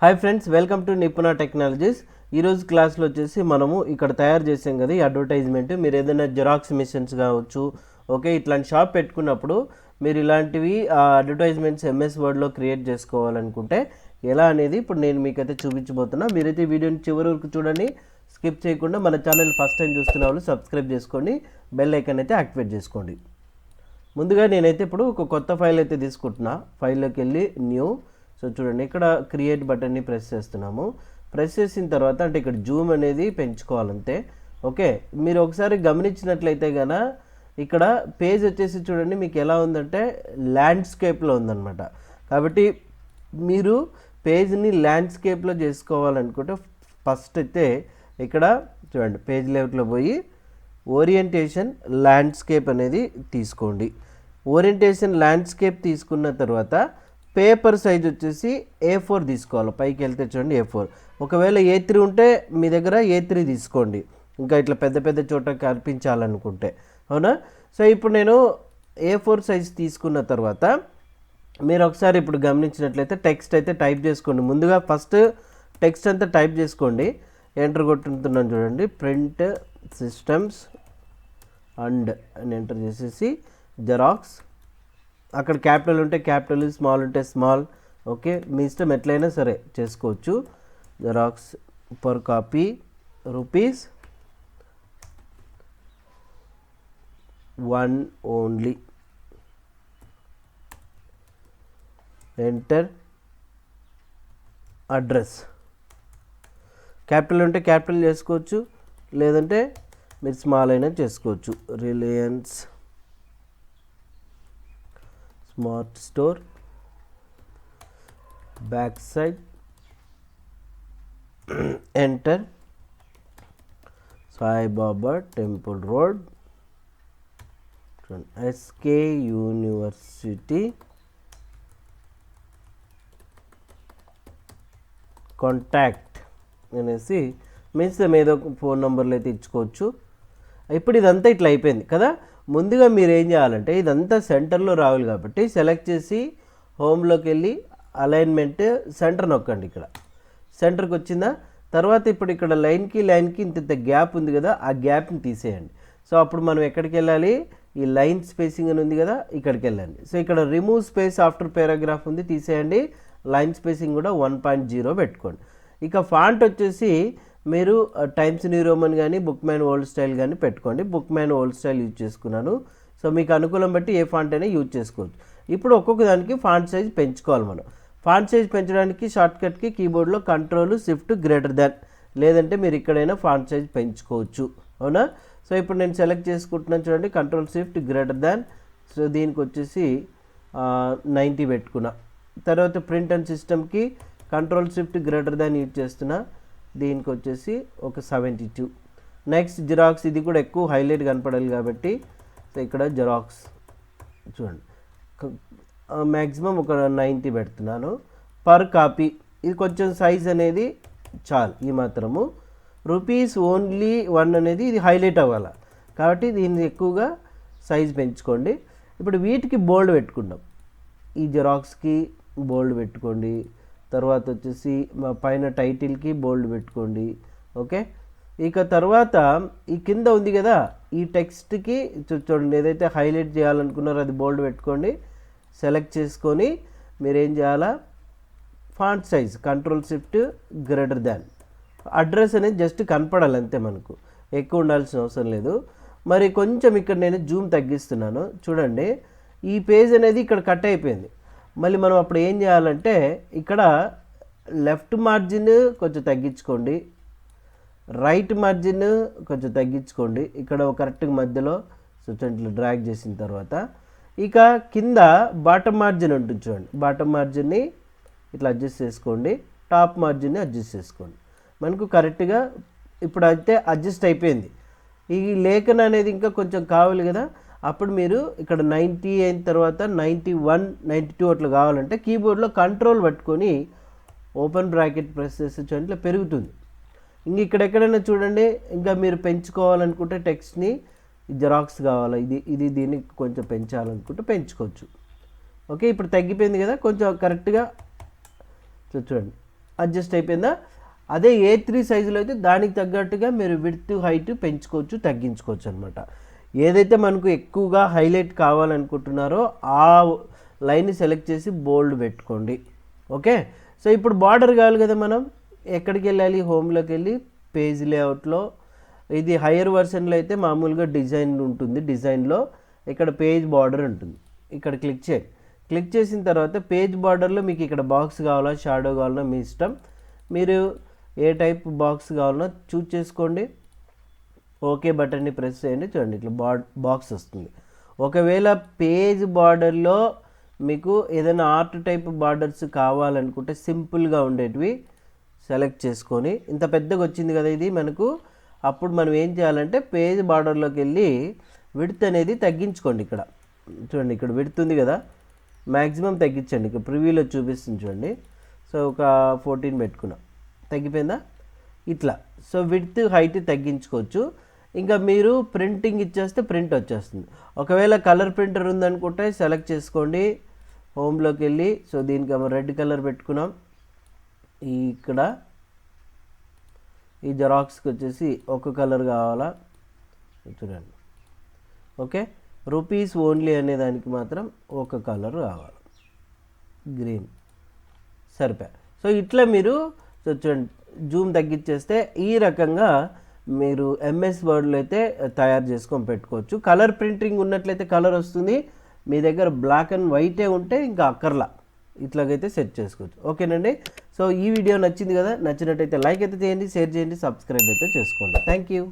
Hi friends, welcome to Nipuna Technologies. ఈరోజు క్లాస్లో వచ్చేసి మనము ఇక్కడ తయారు చేసాం కదా ఈ అడ్వర్టైజ్మెంట్. మీరు ఏదైనా జిరాక్స్ మిషన్స్ కావచ్చు, ఓకే, ఇట్లాంటి షాప్ పెట్టుకున్నప్పుడు మీరు ఇలాంటివి అడ్వర్టైజ్మెంట్స్ ఎంఎస్ వర్డ్లో క్రియేట్ చేసుకోవాలనుకుంటే ఎలా అనేది ఇప్పుడు నేను మీకైతే చూపించబోతున్నా. మీరైతే ఈ వీడియోని చివరి వరకు చూడండి, స్కిప్ చేయకుండా. మన ఛానల్ ఫస్ట్ టైం చూస్తున్న వాళ్ళు సబ్స్క్రైబ్ చేసుకోండి, బెల్ ఐకాన్ అయితే యాక్టివేట్ చేసుకోండి. ముందుగా నేనైతే ఇప్పుడు ఒక కొత్త ఫైల్ అయితే తీసుకుంటున్నా. ఫైల్లోకి వెళ్ళి న్యూ. సో చూడండి, ఇక్కడ క్రియేట్ బటన్ని ప్రెస్ చేస్తున్నాము. ప్రెస్ చేసిన తర్వాత అంటే ఇక్కడ జూమ్ అనేది పెంచుకోవాలంతే. ఓకే, మీరు ఒకసారి గమనించినట్లయితే కనుక ఇక్కడ పేజ్ వచ్చేసి చూడండి మీకు ఎలా ఉందంటే ల్యాండ్స్కేప్లో ఉందన్నమాట. కాబట్టి మీరు పేజ్ని ల్యాండ్స్కేప్లో చేసుకోవాలనుకుంటే ఫస్ట్ అయితే ఇక్కడ చూడండి పేజ్ లేఅవుట్లో పోయి ఓరియంటేషన్ ల్యాండ్స్కేప్ అనేది తీసుకోండి. ఓరియంటేషన్ ల్యాండ్స్కేప్ తీసుకున్న తర్వాత పేపర్ సైజ్ వచ్చేసి A4 తీసుకోవాలి. పైకి వెళ్తే చూడండి A4. ఒకవేళ A3 ఉంటే మీ దగ్గర A3 తీసుకోండి, ఇంకా ఇట్లా పెద్ద పెద్ద చోట కనిపించాలనుకుంటే, అవునా. సో ఇప్పుడు నేను A4 సైజ్ తీసుకున్న తర్వాత మీరు ఒకసారి ఇప్పుడు గమనించినట్లయితే టెక్స్ట్ అయితే టైప్ చేసుకోండి. ముందుగా ఫస్ట్ టెక్స్ట్ అంతా టైప్ చేసుకోండి. ఎంటర్ కొట్టుతున్నాను చూడండి, ప్రింట్ సిస్టమ్స్ అండ్ అని ఎంటర్ చేసేసి జెరాక్స్. అక్కడ క్యాపిటల్ ఉంటే క్యాపిటల్, స్మాల్ ఉంటే స్మాల్. ఓకే, మీ ఇష్టం ఎట్లయినా సరే చేసుకోవచ్చు. Xerox per copy rupees 1 only. Enter. Address capital ఉంటే క్యాపిటల్ చేసుకోవచ్చు, లేదంటే మీరు స్మాల్ అయినా చేసుకోవచ్చు. Reliance smart store, back side. Enter. Saibaba temple road, SK university, contact అనేసి మీన్స్ ఏదో ఫోన్ నెంబర్లు అయితే ఇచ్చుకోవచ్చు. ఇప్పుడు ఇదంతా ఇట్లా అయిపోయింది కదా. ముందుగా మీరు ఏం చేయాలంటే ఇదంతా సెంటర్లో రావాలి కాబట్టి సెలెక్ట్ చేసి హోమ్లోకి వెళ్ళి అలైన్మెంట్ సెంటర్ నొక్కండి. ఇక్కడ సెంటర్కి వచ్చిందా తర్వాత ఇప్పుడు ఇక్కడ లైన్కి ఇంత గ్యాప్ ఉంది కదా, ఆ గ్యాప్ని తీసేయండి. సో అప్పుడు మనం ఎక్కడికి వెళ్ళాలి, ఈ లైన్ స్పేసింగ్ అని ఉంది కదా, ఇక్కడికి వెళ్ళండి. సో ఇక్కడ రిమూవ్ స్పేస్ ఆఫ్టర్ పారాగ్రాఫ్ ఉంది, తీసేయండి. లైన్ స్పేసింగ్ కూడా 1.0 పెట్టుకోండి. ఇక ఫాంట్ వచ్చేసి మీరు టైమ్స్ న్యూ రోమన్ కానీ బుక్ మ్యాన్ ఓల్డ్ స్టైల్ కానీ పెట్టుకోండి. Book man old style use చేసుకున్నాను. సో మీకు అనుకూలం బట్టి ఏ ఫాంట్ అయినా యూజ్ చేసుకోవచ్చు. ఇప్పుడు ఒక్కొక్క దానికి ఫాంట్ సైజ్ పెంచుకోవాలి మనం. ఫాంట్ సైజ్ పెంచడానికి షార్ట్కట్కి కీబోర్డ్లో Ctrl+Shift, లేదంటే మీరు ఇక్కడైనా ఫాంట్ సైజ్ పెంచుకోవచ్చు, అవునా. సో ఇప్పుడు నేను సెలెక్ట్ చేసుకుంటున్నాను చూడండి, Ctrl+Shift. సో దీనికి వచ్చేసి 90 పెట్టుకున్నా. తర్వాత ప్రింట్ అండ్ సిస్టమ్కి Ctrl+Shift, యూజ్ చేస్తున్నా. దీనికి వచ్చేసి ఒక 72. నెక్స్ట్ జిరాక్స్, ఇది కూడా ఎక్కువ హైలైట్ కనపడాలి కాబట్టి సో ఇక్కడ జిరాక్స్ చూడండి మ్యాక్సిమం ఒక 90 పెడుతున్నాను. పర్ కాపీ ఇది కొంచెం సైజ్ అనేది చాలు, ఈ మాత్రము. రూపీస్ ఓన్లీ 1 అనేది ఇది హైలైట్ అవ్వాలి కాబట్టి దీన్ని ఎక్కువగా సైజ్ పెంచుకోండి. ఇప్పుడు వీటికి బోల్డ్ పెట్టుకుందాం. ఈ జిరాక్స్కి బోల్డ్ పెట్టుకోండి. తర్వాత వచ్చేసి మా పైన టైటిల్కి బోల్డ్ పెట్టుకోండి. ఓకే, ఇక తర్వాత ఈ కింద ఉంది కదా ఈ టెక్స్ట్కి చూడండి, ఏదైతే హైలైట్ చేయాలనుకున్నారో అది బోల్డ్ పెట్టుకోండి. సెలెక్ట్ చేసుకొని మీరు ఏం చేయాలా, ఫాంట్ సైజ్ Ctrl+Shift. అడ్రస్ అనేది జస్ట్ కనపడాలి అంతే, మనకు ఎక్కువ ఉండాల్సిన అవసరం లేదు. మరి కొంచెం ఇక్కడ నేను జూమ్ తగ్గిస్తున్నాను చూడండి. ఈ పేజ్ అనేది ఇక్కడ కట్ అయిపోయింది. మళ్ళీ మనం అప్పుడు ఏం చేయాలంటే ఇక్కడ లెఫ్ట్ మార్జిన్ కొంచెం తగ్గించుకోండి, రైట్ మార్జిన్ కొంచెం తగ్గించుకోండి. ఇక్కడ కరెక్ట్గా మధ్యలో సో ఇట్లా డ్రాగ్ చేసిన తర్వాత ఇక కింద బాటమ్ మార్జిన్ ఉంటుంది చూడండి, బాటమ్ మార్జిన్ని ఇట్లా అడ్జస్ట్ చేసుకోండి. టాప్ మార్జిన్ని అడ్జస్ట్ చేసుకోండి. మనకు కరెక్ట్గా ఇప్పుడు అయితే అడ్జస్ట్ అయిపోయింది. ఈ లేఖన అనేది ఇంకా కొంచెం కావాలి కదా, అప్పుడు మీరు ఇక్కడ 90 అయిన తర్వాత 91, 92 అట్లా కావాలంటే కీబోర్డ్లో కంట్రోల్ పట్టుకొని ఓపెన్ బ్రాకెట్ ప్రెస్ చేస్తే చూడండి ఇట్లా పెరుగుతుంది. ఇంక ఇక్కడెక్కడైనా చూడండి, ఇంకా మీరు పెంచుకోవాలనుకుంటే టెక్స్ట్ని జిరాక్స్ కావాలా, దీన్ని కొంచెం పెంచాలనుకుంటే పెంచుకోవచ్చు. ఓకే, ఇప్పుడు తగ్గిపోయింది కదా, కొంచెం కరెక్ట్గా చూడండి అడ్జస్ట్ అయిపోయిందా? అదే A3 సైజులో అయితే దానికి తగ్గట్టుగా మీరు విడ్త్ హైట్ పెంచుకోవచ్చు, తగ్గించుకోవచ్చు అనమాట. ఏదైతే మనకు ఎక్కువగా హైలైట్ కావాలనుకుంటున్నారో ఆ లైన్ని సెలెక్ట్ చేసి బోల్డ్ పెట్టుకోండి. ఓకే. సో ఇప్పుడు బార్డర్ కావాలి కదా, మనం ఎక్కడికి వెళ్ళాలి? హోమ్లోకి వెళ్ళి పేజ్ లేఅవుట్లో, ఇది హయ్యర్ వర్షన్లో అయితే మామూలుగా డిజైన్ ఉంటుంది, డిజైన్లో ఇక్కడ పేజ్ బార్డర్ ఉంటుంది, ఇక్కడ క్లిక్ చేయండి. క్లిక్ చేసిన తర్వాత పేజ్ బార్డర్లో మీకు ఇక్కడ బాక్స్ కావాలా, షాడో కావాలన్నా మీ ఇష్టం. మీరు ఏ టైప్ బాక్స్ కావాలన్నా చూజ్ చేసుకోండి. ఓకే బటన్ని ప్రెస్ చేయండి. చూడండి ఇట్లా బాక్స్ వస్తుంది. ఒకవేళ పేజ్ బార్డర్లో మీకు ఏదైనా ఆర్ట్ టైప్ బార్డర్స్ కావాలనుకుంటే సింపుల్గా ఉండేటివి సెలెక్ట్ చేసుకొని, ఇంత పెద్దగా వచ్చింది కదా ఇది మనకు, అప్పుడు మనం ఏం చేయాలంటే పేజ్ బార్డర్లోకి వెళ్ళి విడ్త్ అనేది తగ్గించుకోండి. ఇక్కడ చూడండి, ఇక్కడ విడ్త్ ఉంది కదా, మ్యాక్సిమం తగ్గించండి. ఇక్కడ ప్రివ్యూలో చూపిస్తుంది చూడండి. సో ఒక 14 పెట్టుకున్నాం, తగ్గిపోయిందా? ఇట్లా. సో విడ్త్ హైట్ తగ్గించుకోవచ్చు. ఇంకా మీరు ప్రింటింగ్ ఇచ్చేస్తే ప్రింట్ వచ్చేస్తుంది. ఒకవేళ కలర్ ప్రింటర్ ఉందనుకుంటే సెలెక్ట్ చేసుకోండి, హోమ్లోకి వెళ్ళి. సో దీనికి రెడ్ కలర్ పెట్టుకున్నాం. ఇక్కడ ఈ జెరాక్స్కి వచ్చేసి ఒక కలర్ కావాలా, చూడండి. ఓకే, రూపీస్ ఓన్లీ అనే దానికి మాత్రం ఒక కలర్ కావాలి, గ్రీన్, సరిపోయా. సో ఇట్లా మీరు చూడండి, జూమ్ తగ్గించేస్తే ఈ రకంగా మీరు ఎంఎస్ వర్డ్లో అయితే తయారు చేసుకొని పెట్టుకోవచ్చు. కలర్ ప్రింటింగ్ ఉన్నట్లయితే కలర్ వస్తుంది, మీ దగ్గర బ్లాక్ అండ్ వైటే ఉంటే ఇంకా అక్కర్లా, ఇట్లాగైతే సెట్ చేసుకోవచ్చు. ఓకేనండి. సో ఈ వీడియో నచ్చింది కదా, నచ్చినట్టయితే లైక్ అయితే చేయండి, షేర్ చేయండి, సబ్స్క్రైబ్ అయితే చేసుకోండి. Thank you.